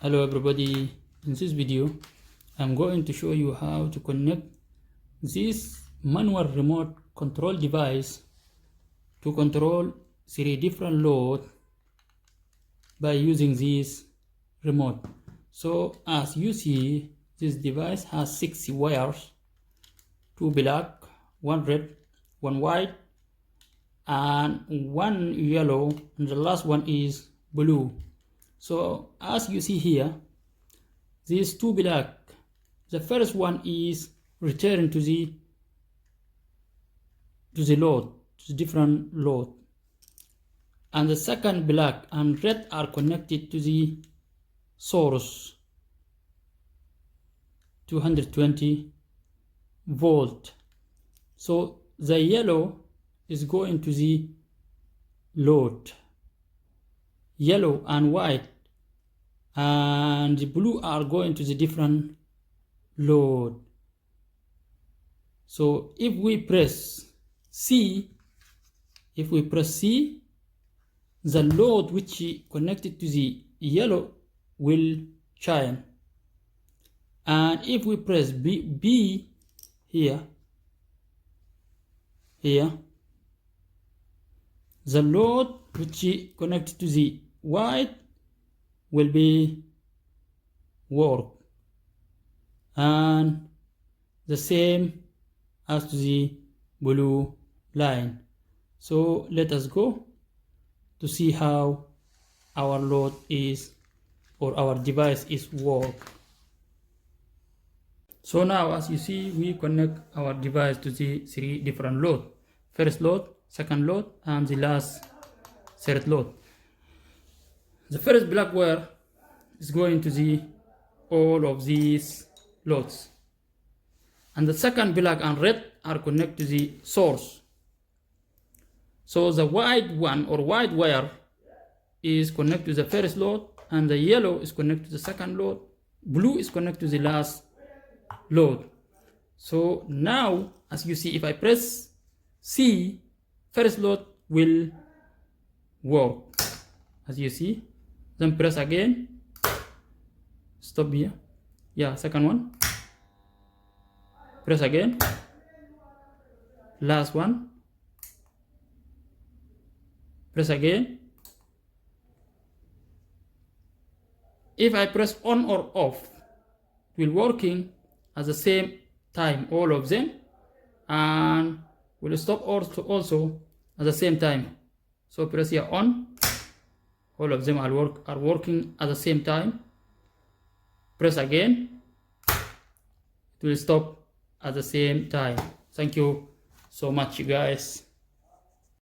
Hello everybody, in this video I'm going to show you how to connect this manual remote control device to control 3 different loads by using this remote. So as you see, this device has 6 wires, 2 black, 1 red, 1 white and 1 yellow, and the last one is blue. So as you see here, these 2 black, the first one is returned to the load, to the different load, and the second black and red are connected to the source 220 volt. So the yellow is going to the load, yellow and white and the blue are going to the different load. So if we press C, the load which is connected to the yellow will shine, and if we press B here, the load which is connected to the white will be work, and the same as to the blue line. So let us go to see how our load is, or our device is work. So now as you see, we connect our device to the 3 different load: first load, second load and the last third load. The first black wire is going to the all of these loads, and the second black and red are connected to the source. So the white one, or white wire, is connected to the first load, and the yellow is connected to the second load, blue is connected to the last load. So now as you see, if I press C, first load will work, as you see. Then press again, stop here, second one, press again, last one, press again. If I press on or off, it will working at the same time, all of them, and will stop also at the same time. So press here on, all of them are working at the same time. Press again, it will stop at the same time. Thank you so much, guys.